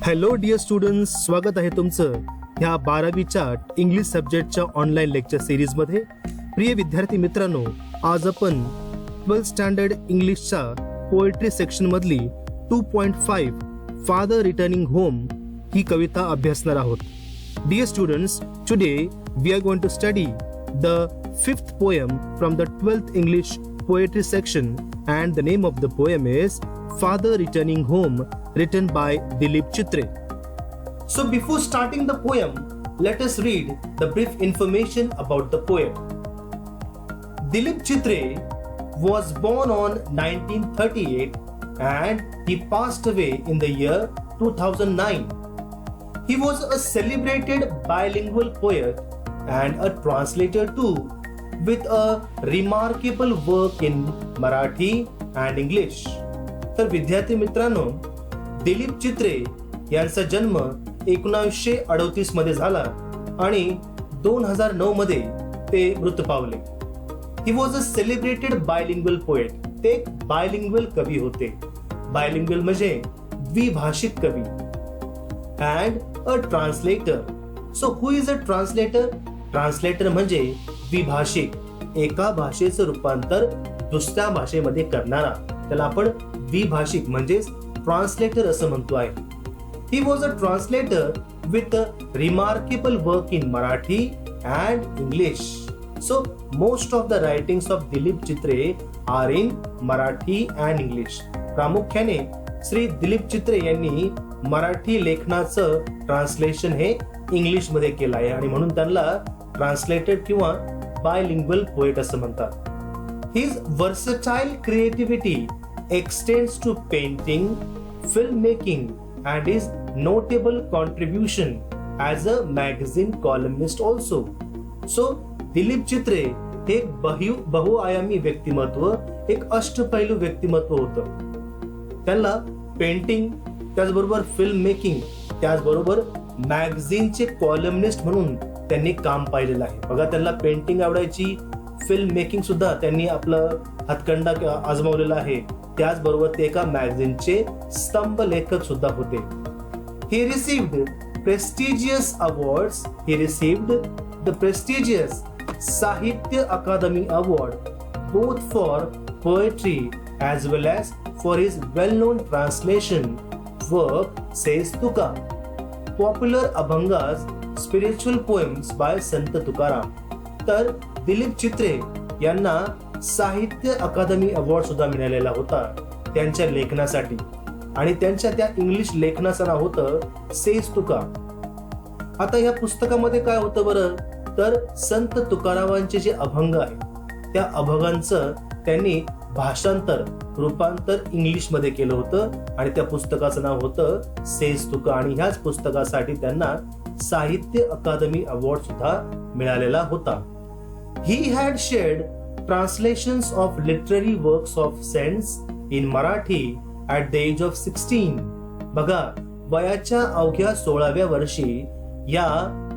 Hello dear students, स्वागत आहे तुमचं ह्या 12वीच्या इंग्लिश सब्जेक्टच्या ऑनलाईन लेक्चर सिरीजमध्ये. प्रिय विद्यार्थी मित्रांनो, आज आपण 12th स्टँडर्ड इंग्लिशच्या पोएट्री सेक्शन मधली 2.5 फादर रिटर्निंग होम ही कविता अभ्यासणार आहोत. Dear students, today we are going to study the 5th poem from the 12th English poetry section, and the name of the poem is Father Returning Home, written by Dilip Chitre. So before starting the poem, let us read the brief information about the poet. Dilip Chitre was born on 1938 and he passed away in the year 2009. He was a celebrated bilingual poet and a translator too, with a remarkable work in Marathi and English. तर विद्यार्थी मित्रांनो, दिलीप चित्रे यांचा जन्म 1938 मध्ये झाला आणि 2009 मध्ये ते मृत पावले. He was a celebrated bilingual poet. ते एक बायलिंग्वल कवी होते. बायलिंग्वल म्हणजे द्विभाषिक कवी. And a translator. So who is a translator? Translator म्हणजे द्विभाषिक, एका भाषेचं रूपांतर दुसऱ्या भाषेमध्ये करणारा, त्याला आपण द्विभाषिक म्हणजेच ट्रान्सलेटर असं म्हणतो आहे. ही was a translator with a remarkable work in Marathi and English. So most of the writings of Dilip Chitre are in Marathi and English. प्रामुख्याने श्री दिलीप चित्रे यांनी मराठी लेखनाचं ट्रान्सलेशन हे इंग्लिश मध्ये केलं आहे आणि म्हणून त्यांना ट्रान्सलेटेड किंवा बायलिंग्वल पोएट असं म्हणतात. His versatile creativity extends to painting, filmmaking, and his notable contribution as a magazine columnist also. So, Dilip Chitre हे बहुआयामी व्यक्तिमत्व, एक अष्टपैलू व्यक्तिमत्व होतं. त्यांना पेंटिंग, त्याचबरोबर फिल्म मेकिंग, त्याचबरोबर मॅगझिनचे कॉलमनिस्ट म्हणून त्यांनी काम पाहिलेलं आहे. बघा, त्यांना पेंटिंग आवडायची, फिल्म मेकिंग सुद्धा त्यांनी आपलं हातखंडा आजमावलेला आहे. त्याचबरोबर ते एका मॅगझिनचे स्तंभ लेखक सुद्धा होते. He received prestigious awards. He received the prestigious Sahitya Akademi Award both for poetry as well as for his well-known translation work Says Tuka, popular abhangas, spiritual poems by Sant Tukaram. तर दिलीप चित्रे यांना साहित्य अकादमी award सुद्धा मिळालेला होता त्यांच्या लेखनासाठी आणि त्यांच्या त्या इंग्लिश लेखनाचं नाव होतं सेज तुका. आता या पुस्तकामध्ये काय होतं बरं, तर संत तुकारामांचे जे अभंग आहेत त्या अभंगांचं त्यांनी भाषांतर, रूपांतर इंग्लिश मध्ये केलं होतं आणि त्या पुस्तकाचं नाव होतं सेज तुका. आणि ह्याच पुस्तकासाठी त्यांना साहित्य अकादमी अवॉर्ड सुद्धा मिळालेला होता. He had shared translations of literary works of saints in Marathi at the age of 16. बघा, वयाच्या अवघ्या 16व्या वर्षी या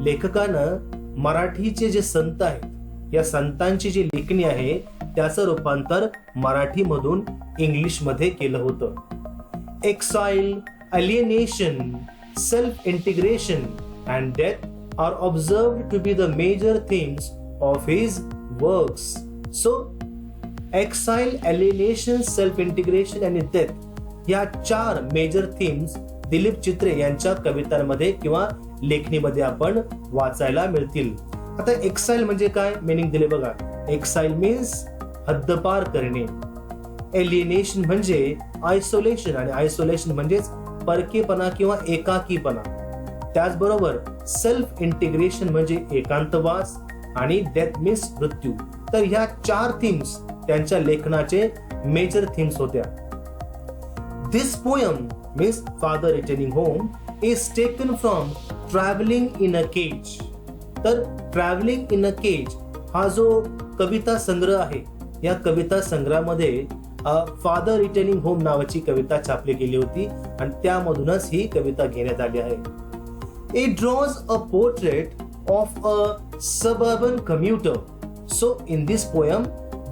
लेखकानं मराठीचे जे संत आहेत, या संतांची जी लेखणी आहे त्याचं रूपांतर मराठीमधून इंग्लिश मध्ये केलं होतं. Exile, alienation, self integration and death are observed to be the major themes of his works. So, exile, alienation, self-integration and death या 4 मेजर थीम्स दिलीप चित्रे यांच्या कवितांमध्ये किंवा लेखणीमध्ये आपण वाचायला मिळतील. आता एक्साइल म्हणजे काय मीनिंग दिले बघा. एक्साइल मीन्स हद्दपार करणे. एलिएनेशन म्हणजे आयसोलेशन आणि आयसोलेशन म्हणजेच परकेपणा किंवा एकाकीपणा. त्याचबरोबर सेल्फ इंटिग्रेशन म्हणजे एकांतवास आणि डेथ मीन्स मृत्यू. तर ह्या 4 थीम्स त्यांच्या लेखनाचे मेजर थीम्स होत्या. This poem means father returning home is taken from travelling in a cage. तर ट्रॅव्हलिंग इन अ केज हा जो कविता संग्रह आहे, या कविता संग्रहामध्ये फादर रिटर्निंग होम नावाची कविता छापली गेली होती आणि त्यामधूनच ही कविता घेण्यात आली आहे. It draws a portrait of a suburban commuter. So in this poem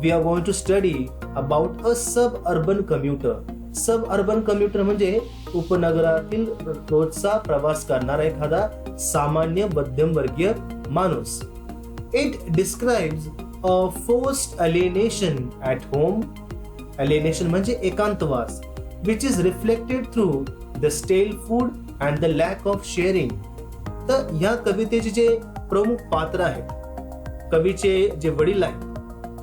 we are going to study about a suburban commuter. suburban commuter म्हणजे उपनगरातील रोजचा प्रवास करणारा एखादा सामान्य मध्यमवर्गीय माणूस. It describes a forced alienation at home. Alienation म्हणजे एकांतवास, which is reflected through the stale food and the lack of sharing. तर या कवितेचे जे प्रमुख पात्र आहेत, कवीचे जे वडील आहेत,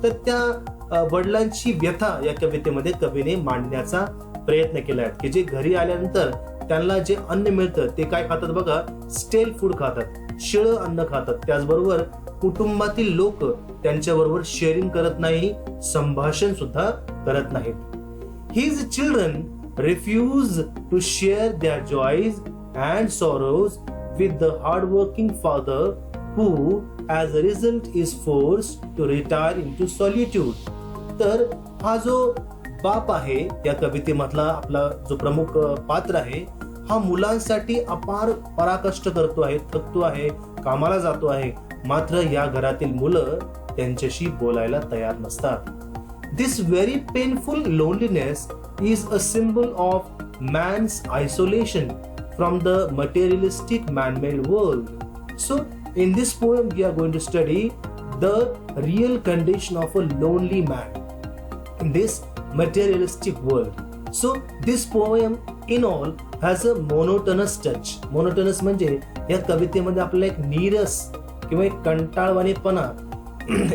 तर त्या वडिलांची व्यथा या कवितेमध्ये कवीने मांडण्याचा प्रयत्न केला आहे. की जे घरी आल्यानंतर त्यांना जे अन्न मिळतं ते काय खातात बघा, स्टेल फूड खातात, शिळं अन्न खातात. त्याचबरोबर कुटुंबातील लोक त्यांच्याबरोबर शेअरिंग करत नाही, संभाषण सुद्धा करत नाहीत. His children refuse to share their joys and sorrows with the hardworking father who as a result is forced to retire into solitude. तर हा जो बाप आहे या कवितेमधला आपला जो प्रमुख पात्र आहे, हा मुलांसाठी अपार पराकष्ट करतो आहे, थकतो आहे, कामाला जातो आहे, मात्र या घरातील मुलं त्यांच्याशी बोलायला तयार नसतात. This very painful loneliness is a symbol of man's isolation from the materialistic man-made world. So in this poem we are going to study the real condition of a lonely man in this materialistic world. So this poem in all has a monotonous touch. Monotonous म्हणजे या कवितेमध्ये आपल्याला एक नीरस किंवा एक कंटाळवाणेपणा,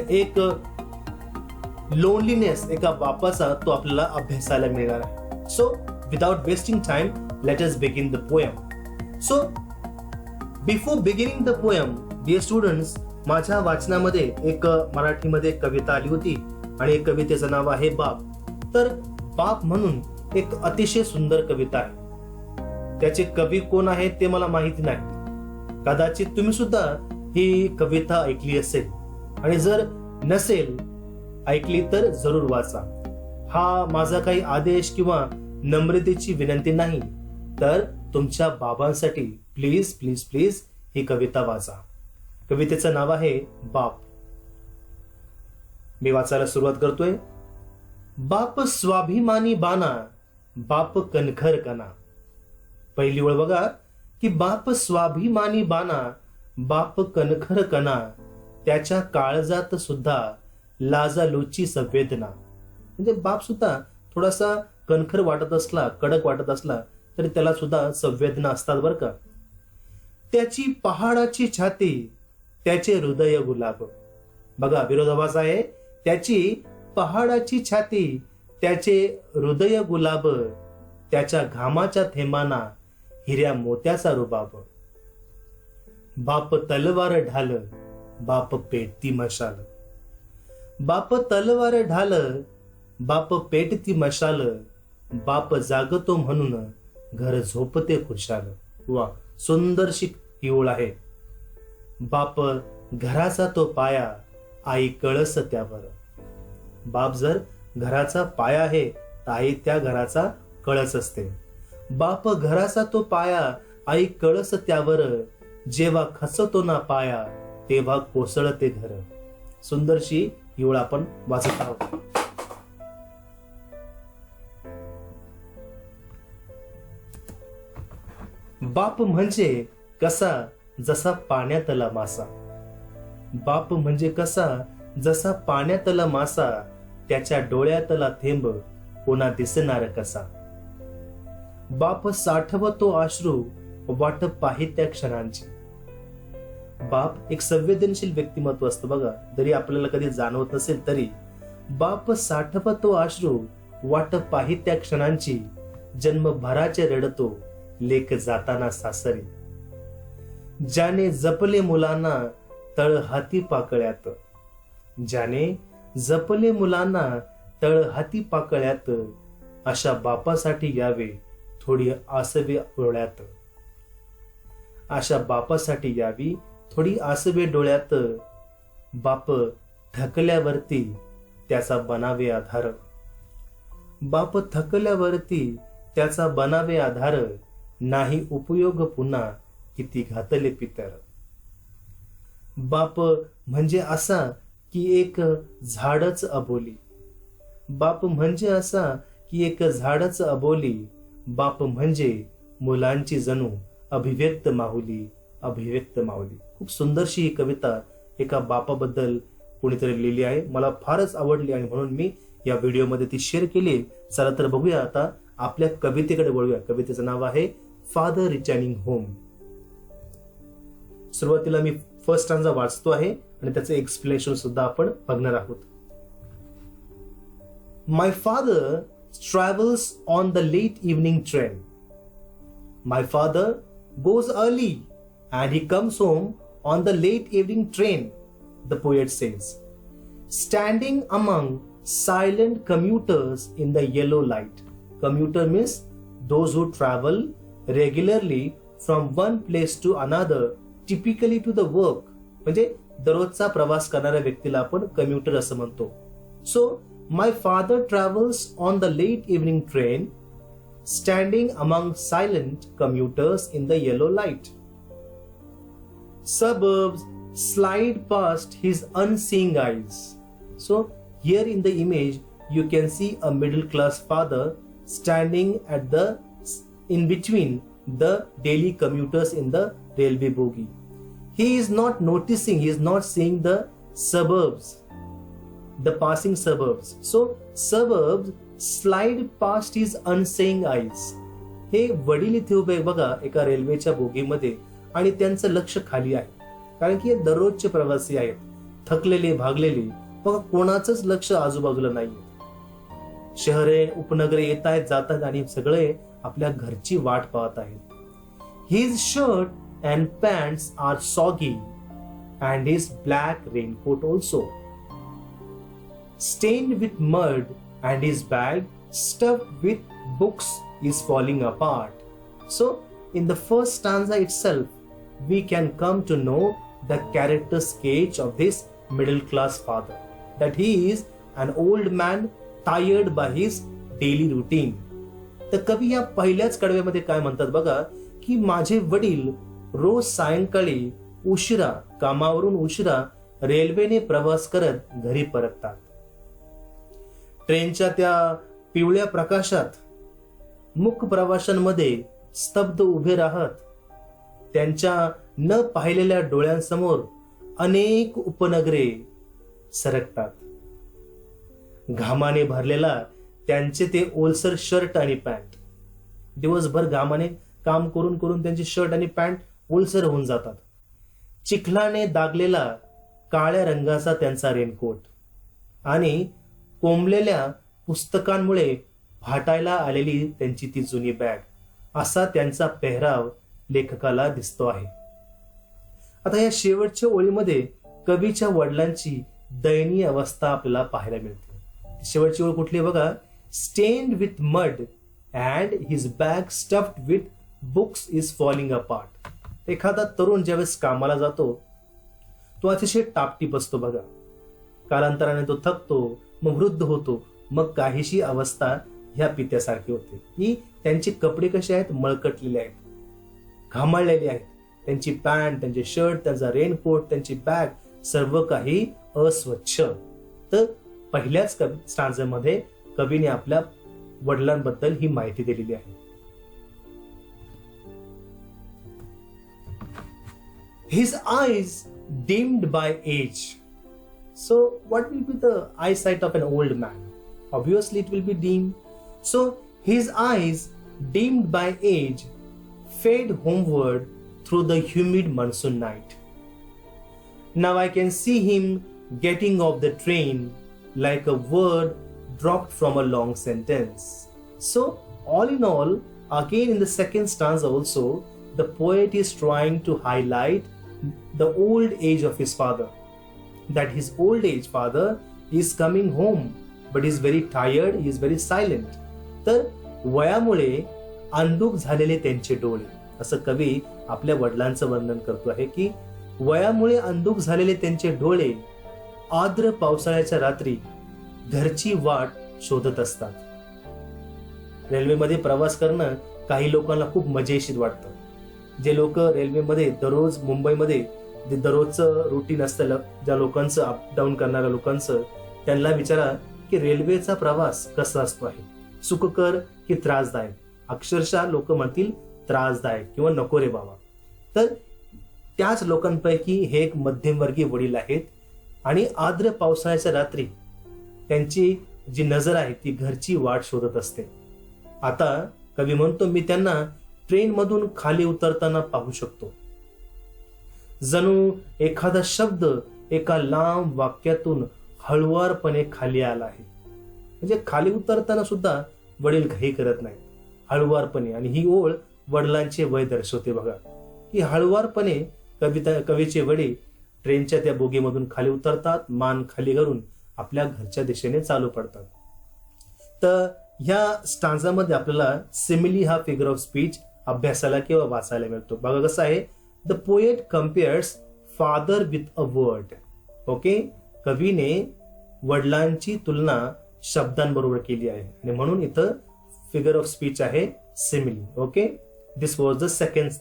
एक loneliness एका बापाचा तो आपल्याला अभ्यासायला मिळणार आहे. So without wasting time, let us begin the poem. So before beginning the poem, dear students, माझ्या वाचनामध्ये एक मराठीमध्ये कविता आली होती आणि एक कवितेचं नाव आहे बाप. तर बाप म्हणून एक अतिशय सुंदर कविता आहे. त्याचे कवी कोण आहेत ते मला माहिती नाही. कदाचित तुम्ही सुद्धा ही कविता ऐकली असेल आणि जर नसेल ऐकली तर जरूर वाचा. हा माझा काही आदेश किंवा नम्रतेची विनंती नाही, तर तुमच्या बाबांसाठी प्लीज प्लीज प्लीज ही कविता वाचा. कवितेचं नाव आहे बाप. मी वाचायला सुरुवात करतोय. बाप स्वाभिमानी बाना, बाप कणखर कणा. पहिली ओळ बघा की बाप स्वाभिमानी बाना, बाप कणखर कणा, त्याच्या काळजात सुद्धा लाजालूची संवेदना. म्हणजे बाप सुद्धा थोडासा कणखर वाटत असला, कडक वाटत असला तरी त्याला सुद्धा संवेदना असतात बरं का. त्याची पहाडाची छाती, त्याचे हृदय गुलाब. बघा विरोधाभास आहे. त्याची पहाडाची छाती, त्याचे हृदय गुलाब, त्याच्या घामाच्या थेंबाना हिऱ्या मोत्याचा रुबाब. बाप तलवार ढाल, बाप पेटती मशाल. बाप तलवार ढाल, बाप पेटती मशाल, बाप जागतो म्हणून घर झोपते खुशाल. वा, सुंदरशी ही ओळ आहे. बाप घराचा तो पाया, आई कळस त्यावर. बाप जर घराचा पाया आहे तर आई त्या घराचा कळस असते. बाप घराचा तो पाया, आई कळस त्यावर, जेव्हा खचतो ना पाया तेव्हा कोसळते घर. सुंदरशी ही ओळ आपण वाचत आहोत. बाप म्हणजे कसा जसा पाण्यातला मासा. बाप म्हणजे कसा जसा पाण्यातला मासा, त्याच्या डोळ्यातला थेंब कोणा दिसणार कसा. बाप साठवतो अश्रू, वाट पाही त्या क्षणांची. बाप एक संवेदनशील व्यक्तिमत्व असतं बघा, जरी आपल्याला कधी जाणवत नसेल तरी. बाप साठवतो अश्रू, वाट पाही त्या क्षणांची, जन्मभराचे रडतो लेक जाताना सासरी. ज्याने जपले मुलांना तळ हाती पाकळ्यात, ज्याने जपले मुलांना तळ हाती पाकळ्यात, अशा बापासाठी यावे थोडी आसवे डोळ्यात. अशा बापासाठी यावी थोडी आसवे डोळ्यात. बाप थकल्यावरती त्याचा बनावे आधार. बाप थकल्यावरती त्याचा बनावे आधार, नाही उपयोग पुन्हा किती घातले पितर. बाप म्हणजे असा की एक झाडच अबोली. बाप म्हणजे असा की एक झाडच अबोली. बाप म्हणजे मुलांची जणू अभिव्यक्त माऊली, अभिव्यक्त माऊली. खूप सुंदरशी ही कविता एका बापाबद्दल कोणीतरी लिहिली आहे. मला फारच आवडली आणि म्हणून मी या व्हिडिओमध्ये ती शेअर केली. चला तर बघूया आता आपल्या कवितेकडे वळूया. कवितेचं नाव आहे फादर रिटर्निंग होम. सुरुवातीला मी फर्स्ट स्टांजा वाचतो आहे आणि त्याचं एक्सप्लेनेशन सुद्धा आपण बघणार आहोत. My father travels on the late evening train. My father goes early and he comes home on the late evening train, the poet says, standing among silent commuters in the yellow light. Commuter means those who travel regularly from one place to another, typically to the work. म्हणजे दररोजचा प्रवास करणाऱ्या व्यक्तीला आपण commuter असं म्हणतो. So my father travels on the late evening train, standing among silent commuters in the yellow light. Suburbs slide past his unseeing eyes. So here in the image you can see a middle class father standing at the in between the daily commuters in the railway bogie. He is not noticing, he is not seeing the suburbs, the passing suburbs. So suburbs slide past his unseeing eyes. हे वडील इथे उभे बघा एका रेल्वेच्या बोगीमध्ये आणि त्यांचं लक्ष खाली आहे, कारण की हे दररोजचे प्रवासी आहेत, थकलेले भागलेले. बघा कोणाचंच लक्ष आजूबाजूला नाहीये. शहरे उपनगरे येत आहेत जात आहेत आणि सगळे आपल्या घरची वाट पाहत आहेत. His shirt and pants are soggy and his black raincoat also stained with mud, and his bag stuffed with books is falling apart. So in the first stanza itself we can come to know the character sketch of this middle class father, that he is an old man tired by his daily routine. तर कवी या पहिल्याच कडव्यामध्ये काय म्हणतात बघा की माझे वडील रोज सायंकाळी उशिरा कामावरून उशिरा रेल्वेने प्रवास करत घरी परततात. ट्रेनच्या त्या पिवळ्या प्रकाशात मुक प्रवाशांमध्ये स्तब्ध उभे राहत त्यांच्या न पाहिलेल्या डोळ्यांसमोर अनेक उपनगरे सरकतात. घामाने भरलेला त्यांचे ते ओलसर शर्ट आणि पॅन्ट, दिवसभर घामाने काम करून करून त्यांचे शर्ट आणि पॅन्ट ओलसर होऊन जातात. चिखलाने दागलेला काळ्या रंगाचा त्यांचा रेनकोट आणि कोंबलेल्या पुस्तकांमुळे फाटायला आलेली त्यांची ती जुनी बॅग, असा त्यांचा पेहराव लेखकाला दिसतो आहे. आता या शेवटच्या ओळीमध्ये कवीच्या वडिलांची दयनीय अवस्था आपल्याला पाहायला मिळते. शेवटची ओळ कुठली बघा, stained with mud and his bag stuffed with books is falling apart. एखादा तरुण ज्यावेळेस कामाला जातो तो अतिशय टापटीप असतो बघा. कालांतराने तो थकतो, मग वृद्ध होतो, मग काहीशी अवस्था ह्या पित्यासारखी होते. ही त्यांचे कपडे कसे आहेत, मळकटलेले आहेत, घामाळलेले आहेत. त्यांची पॅन्ट, त्यांचे शर्ट, त्यांचा रेनकोट, त्यांची बॅग, सर्व काही अस्वच्छ. तर पहिल्याच स्टांजामध्ये कवीने आपल्या वडिलांबद्दल ही माहिती दिलेली आहे. His eyes dimmed by age. So what will be the eyesight of an old man? Obviously it will be dim. So his eyes dimmed by age fade homeward through the humid monsoon night. Now I can see him getting off the train like a word dropped from a long sentence. So all in all, again in the second stanza also, the poet is trying to highlight the old age of his father, that his old age father is coming home but is very tired, he is very silent. तर वयामुळे अंधुक झालेले त्यांचे डोळे, असं कवी आपल्या वडिलांचं वर्णन करतो आहे की वयामुळे अंधुक झालेले त्यांचे डोळे आर्द्र पावसाळ्याच्या रात्री घरची वाट शोधत असतात. रेल्वेमध्ये प्रवास करणं काही लोकांना खूप मजेशीर वाटतं. जे लोक रेल्वेमध्ये दररोज मुंबईमध्ये जे दररोजचं रुटीन असतं, ज्या लोकांचं अपडाऊन करणाऱ्या लोकांचं, त्यांना विचारा की रेल्वेचा प्रवास कसा असतो आहे, सुखकर की त्रासदायक. अक्षरशः लोक म्हणतील त्रासदायक किंवा नको रे बाबा. तर त्याच लोकांपैकी हे एक मध्यमवर्गीय वडील आहेत आणि आर्द्र पावसाळ्याच्या रात्री त्यांची जी नजर आहे ती घरची वाट शोधत असते. आता कवी म्हणतो, मी त्यांना ट्रेन मधून खाली उतरताना पाहू शकतो. जणू एखादा शब्द एका लांब वाक्यातून हळुवारपणे खाली आला आहे. म्हणजे खाली उतरताना सुद्धा वडील घाई करत नाहीत, हळुवारपणे. आणि ही ओळ वडिलांचे वय दर्शवते बघा, की हळुवारपणे कवीचे वडील ट्रेनच्या त्या बोगीमधून खाली उतरतात, मान खाली करून आपल्या घरच्या दिशेने चालू पडतात. तर ह्या स्टांजामध्ये आपल्याला सिमिली हा फिगर ऑफ स्पीच अभ्यासाला किंवा वाचायला मिळतो. बघा कसं आहे, the poet compares father with a word. Okay, कवीने वडिलांची तुलना शब्दांबरोबर केली आहे आणि म्हणून इथं फिगर ऑफ स्पीच आहे simile. Okay, this was the second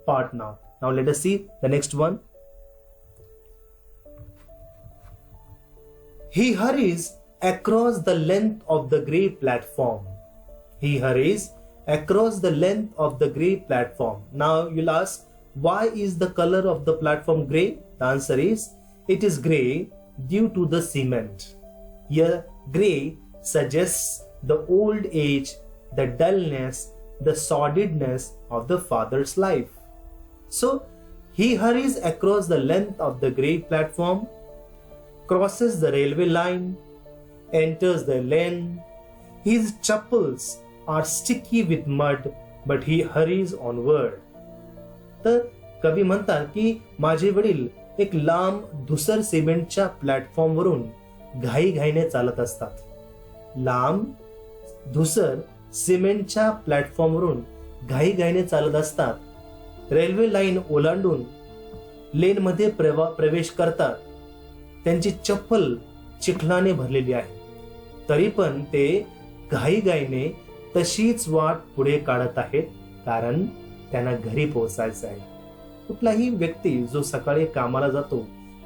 part. Now let us see the next one. He hurries across the length of the grey platform. He hurries across the length of the grey platform. Now you'll ask, why is the color of the platform grey? The answer is, it is grey due to the cement. Here, grey suggests the old age, the dullness, the sordidness of the father's life. So, he hurries across the length of the grey platform, crosses the railway line, enters the lane. His chappals are sticky with mud, but he hurries onward. तर कवी म्हणतात की माझे वडील एक लांब धुसर सिमेंटच्या platform वरून घाईघाईने चालत असतात. लांब धुसर सिमेंटच्या प्लॅटफॉर्म वरून घाईघाईने चालत असतात. रेल्वे लाईन ओलांडून लेन मध्ये प्रवेश करतात. त्यांची चप्पल चिखलाने भरलेली आहे, तरी पण ते घाईघाईने तशीच वाट पुढे काढत आहेत, कारण त्यांना घरी पोहोचायचं आहे. कुठलाही व्यक्ती जो सकाळी कामाला जातो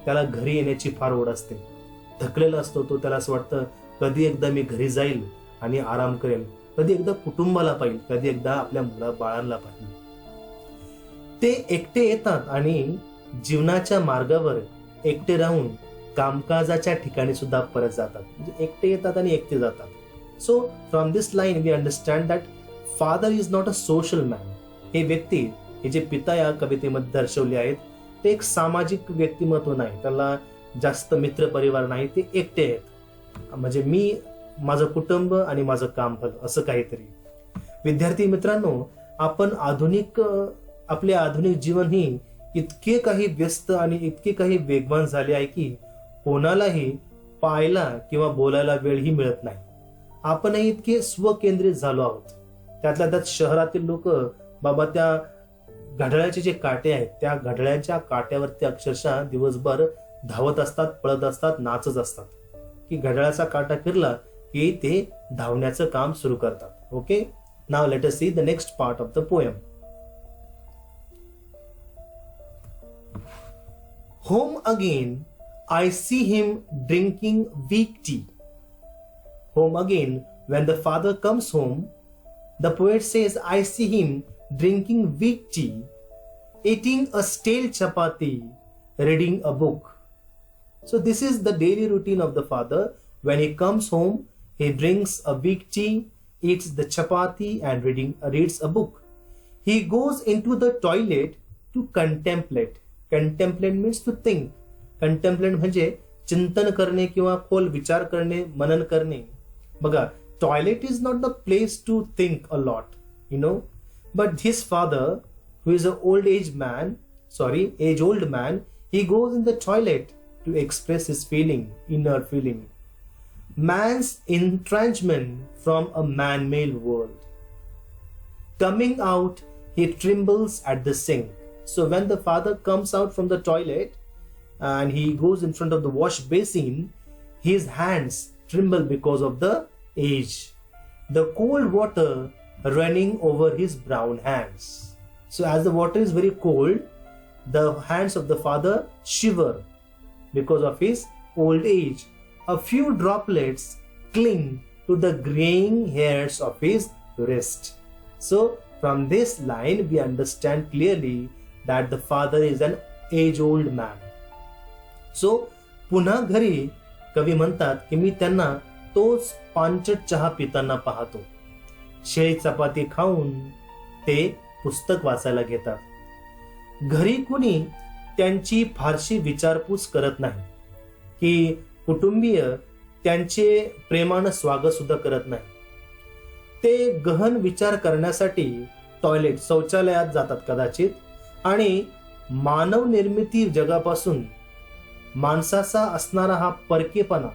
त्याला घरी येण्याची फार ओढ असते. थकलेला असतो तो, त्याला असं वाटतं कधी एकदा मी घरी जाईल आणि आराम करेल, कधी एकदा कुटुंबाला पाहिजे, कधी एकदा आपल्या मुला बाळांना पाहिजे. ते एकटे येतात आणि जीवनाच्या मार्गावर एकटे राहून कामकाजाच्या ठिकाणी सुद्धा परत जातात. म्हणजे एकटे येतात आणि एकटे जातात. So from this line we understand that father is not a social man. हे व्यक्ती, हे जे पिता या कवितेमध्ये दर्शवले आहेत, ते एक सामाजिक व्यक्तिमत्व नाही, त्याला जास्त मित्र परिवार नाही, ते एकटे आहेत. म्हणजे मी, माझं कुटुंब आणि माझं काम भलं, असं काहीतरी. विद्यार्थी मित्रांनो, आपण आपले आधुनिक जीवन ही इतके काही व्यस्त आणि इतके काही वेगवान झाले आहे की कोणालाही पाहायला किंवा बोलायला वेळही मिळत नाही. आपणही इतके स्वकेंद्रित झालो आहोत. त्यातल्या त्यात शहरातील लोक बाबा त्या घड्याळाचे जे काटे आहेत त्या घड्याळाच्या काट्यावरती अक्षरशः दिवसभर धावत असतात, पळत असतात, नाचत असतात, की घड्याळाचा काटा फिरला की ते धावण्याचं काम सुरू करतात. Okay, now let us see the next part of the poem. Home again, I see him drinking weak tea. Home again, when the father comes home, the poet says, I see him drinking weak tea, eating a stale chapati, reading a book. So this is the daily routine of the father. When he comes home, he drinks a weak tea, eats the chapati and reads a book. He goes into the toilet to contemplate. Contemplate means to think. Contemplate म्हणजे चिंतन करणे किंवा खोल विचार करणे, मनन करणे. बघा, toilet is not the place to think a lot, you know, but his father who is a age old man, he goes in the toilet to express his feeling, inner feeling. Man's entrenchment from a man-made world. Coming out, he trembles at the sink. So when the father comes out from the toilet and he goes in front of the wash basin, his hands tremble because of the age. the cold water running over his brown hands. So as the water is very cold, the hands of the father shiver because of his old age. A few droplets cling to the graying hairs of his wrist. So from this line we understand clearly that the father is an age-old man. So पुन्हा घरी कवी म्हणतात की मी त्यांना तोच पांचट चहा पिताना पाहतो. शेळी चपाती खाऊन ते पुस्तक वाचायला घेतात. घरी कुणी त्यांची फारशी विचारपूस करत नाही की कुटुंबीय त्यांचे प्रेमानं स्वागत सुद्धा करत नाही. ते गहन विचार करण्यासाठी टॉयलेट शौचालयात जातात कदाचित आणि मानव निर्मिती जगापासून माणसाचा असणारा हा परकेपणा,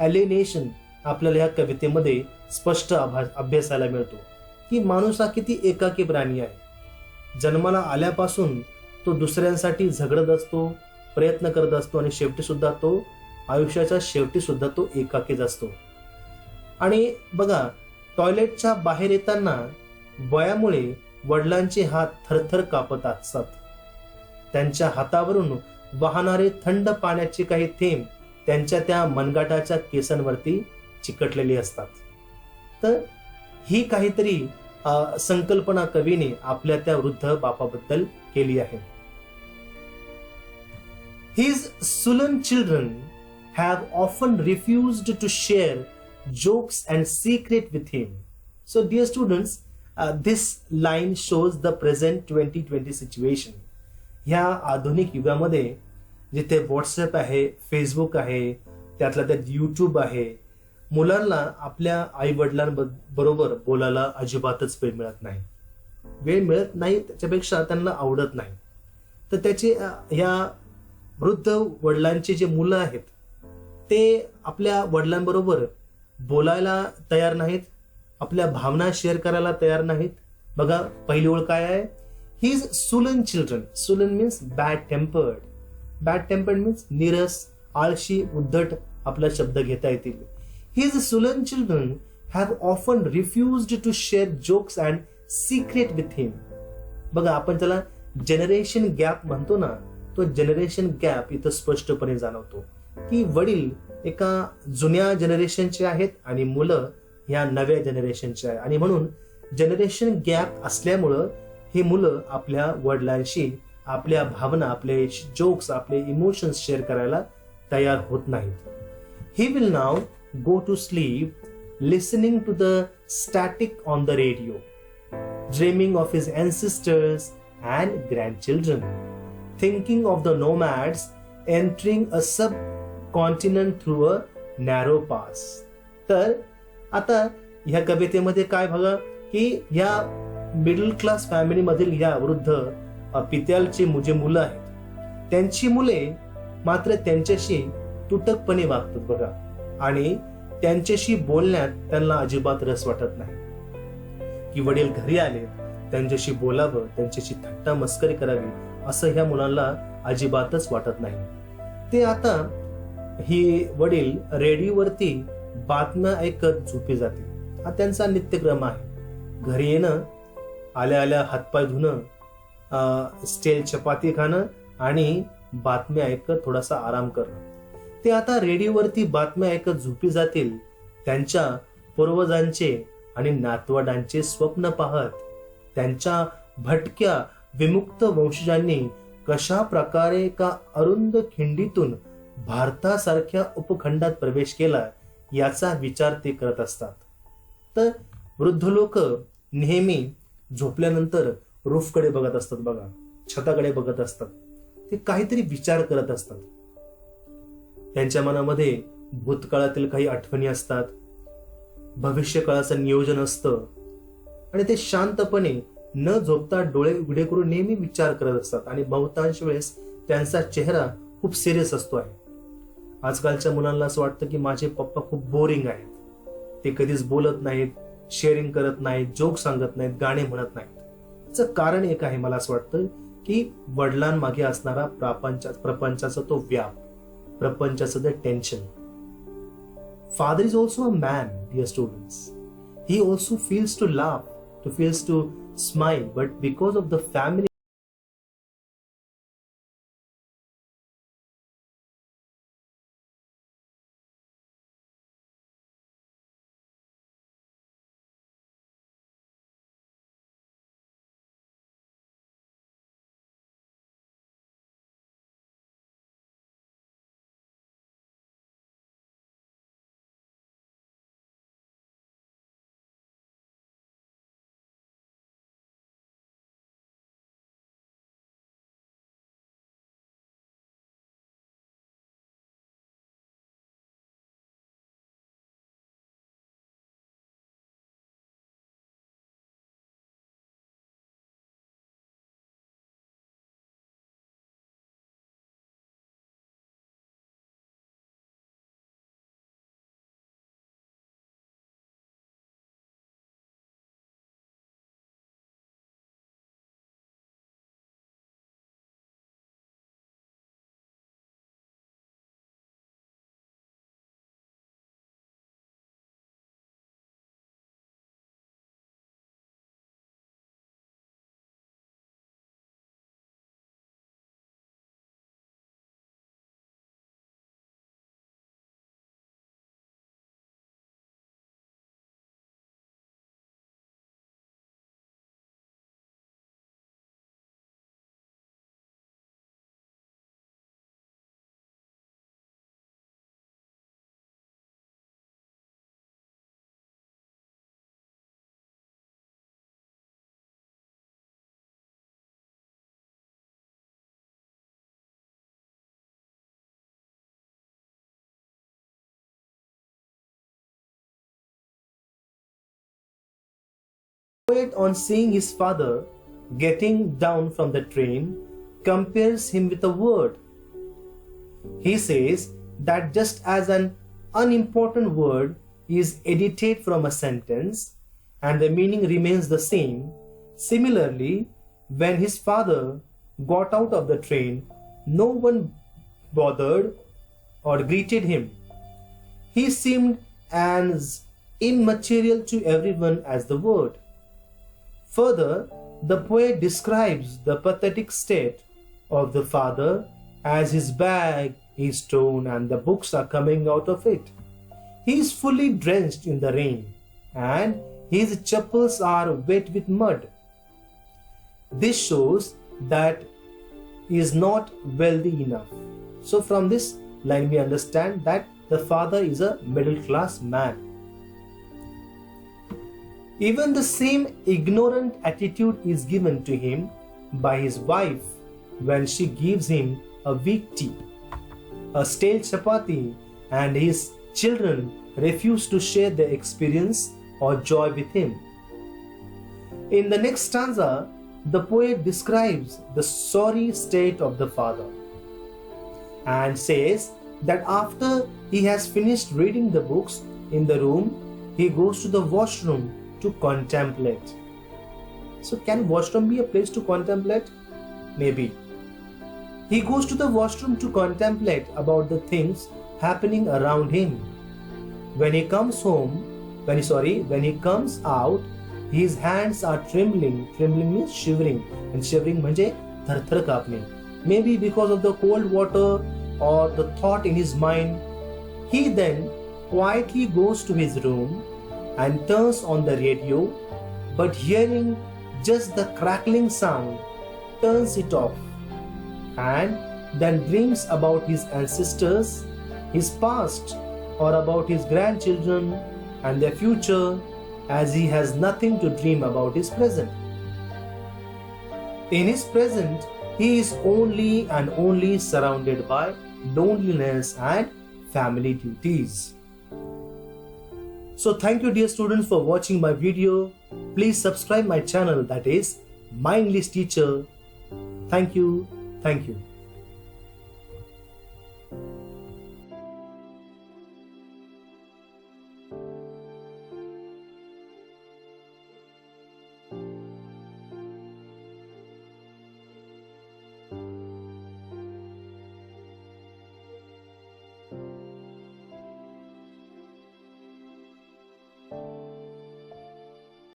एलिनेशन आपल्याला या कवितेमध्ये स्पष्ट अभ्यासायला मिळतो की माणूस हा किती एकाकी प्राणी आहे. जन्माला आल्यापासून तो दुसऱ्यांसाठी झगडत असतो, प्रयत्न करत असतो आणि शेवटी सुद्धा तो आयुष्याच्या शेवटी सुद्धा तो एकाकीच असतो. आणि बघा, टॉयलेटच्या बाहेर येताना वयामुळे वडिलांचे हात थरथर कापत असतात. त्यांच्या हातावरून वाहणारे थंड पाण्याचे काही थेंब त्यांच्या त्या मनगाटाच्या केसांवरती चिकटलेली असतात. तर ही काहीतरी संकल्पना कवीने आपल्या त्या वृद्ध बापाबद्दल केली आहे. His sullen children have often refused to share jokes and secret with him. So dear students, this line shows the present 2020 situation. ह्या आधुनिक युगामध्ये जिथे व्हॉट्सअप आहे, फेसबुक आहे, त्यातल्या त्यात यूट्यूब आहे, मुलांना आपल्या आई वडिलांबरोबर बोलायला अजिबातच वेळ मिळत नाही. वेळ मिळत नाही त्याच्यापेक्षा त्यांना आवडत नाही. तर त्याचे ह्या वृद्ध वडिलांचे जे मुलं आहेत ते आपल्या वडिलांबरोबर बोलायला तयार नाहीत, आपल्या भावना शेअर करायला तयार नाहीत. बघा, पहिली ओळ काय आहे? His sullen children. Sullen means bad tempered. Bad tempered means नीरस, आळशी, उद्धट आपला शब्द घेता येतील. His sullen children have often refused to share jokes and secret with him. बघा, आपण त्याला जनरेशन गॅप म्हणतो ना, तो जनरेशन गॅप इथं स्पष्टपणे जाणवतो की वडील एका जुन्या जनरेशनचे आहेत आणि मुलं ह्या नव्या जनरेशनचे आहे. आणि म्हणून जनरेशन गॅप असल्यामुळं ही मुलं आपल्या वडिलांशी आपल्या भावना, आपले जोक्स, आपले इमोशन्स शेअर करायला तयार होत नाहीत. He will now go to sleep listening to the static on the radio, dreaming of his ancestors and grandchildren, thinking of the nomads entering a subcontinent through a narrow pass. तर आता ह्या कवितेमध्ये काय बघा की ह्या मिडल क्लास फॅमिली मधील ह्या वृद्ध पित्यालची जे मुलं आहेत त्यांची मुले मात्र त्यांच्याशी तुटकपणे वागतात बघा, आणि त्यांच्याशी बोलण्यात त्यांना अजिबात रस वाटत नाही की वडील घरी आले त्यांच्याशी बोलावं, त्यांच्याशी थट्टा मस्करी करावी असं ह्या मुलांना अजिबातच वाटत नाही. ते आता ही वडील रेडिओवरती बातम्या ऐकत झोपी जाते. हा त्यांचा नित्यक्रम आहे. घरी येणं, आल्या आल्या हातपाय धुणं, स्टेल चपाती खाणं आणि बातम्या ऐकत थोडासा आराम करणं. ते आता रेडिओवरती बातम्या ऐकत झोपी जातील. त्यांच्या पूर्वजांचे आणि नातवंडांचे स्वप्न पाहत त्यांच्या भटक्या विमुक्त वंशजांनी कशा प्रकारे एका अरुंद खिंडीतून भारतासारख्या उपखंडात प्रवेश केला याचा विचार ते करत असतात. तर वृद्ध लोक नेहमी झोपल्यानंतर रूफकडे बघत असतात बघा, छताकडे बघत असतात. ते काहीतरी विचार करत असतात. त्यांच्या मनामध्ये भूतकाळातील काही आठवणी असतात, भविष्यकाळाचं नियोजन असतं आणि ते शांतपणे न झोपता डोळे उघडे करून नेहमी विचार करत असतात. आणि बहुतांश वेळेस त्यांचा चेहरा खूप सिरियस असतो आहे. आजकालच्या मुलांना असं वाटतं की माझे पप्पा खूप बोरिंग आहेत, ते कधीच बोलत नाहीत, शेअरिंग करत नाहीत, जोक सांगत नाहीत, गाणे म्हणत नाहीत. याचं कारण एक आहे, मला असं वाटतं की वडिलांमागे असणारा प्रपंचाचा तो व्याप, प्रपंचाचं the tension. Father is also a man, dear students. he also feels to laugh, feels to smile, but because of the family poet, on seeing his father getting down from the train, compares him with a word. He says that just as an unimportant word is edited from a sentence and the meaning remains the same, similarly, when his father got out of the train, no one bothered or greeted him. He seemed as immaterial to everyone as the word. Further, the poet describes the pathetic state of the father as his bag is torn and the books are coming out of it. He is fully drenched in the rain and his chappals are wet with mud. This shows that he is not wealthy enough. So from this line we understand that the father is a middle class man. Even the same ignorant attitude is given to him by his wife when she gives him a weak tea, a stale chapati, and his children refuse to share their experience or joy with him. In the next stanza, the poet describes the sorry state of the father and says that after he has finished reading the books in the room, he goes to the washroom to contemplate. So can washroom be a place to contemplate? Maybe. He goes to the washroom to contemplate about the things happening around him. When he comes out, his hands are trembling. Trembling means shivering, and shivering means thar kaapne. Maybe because of the cold water or the thought in his mind. He then quietly goes to his room and turns on the radio, but hearing just the crackling sound, turns it off, and then dreams about his ancestors, his past, or about his grandchildren and their future, as he has nothing to dream about his present. In his present, he is only and only surrounded by loneliness and family duties. So thank you dear students for watching my video. Please subscribe my channel, that is My English Teacher. Thank you.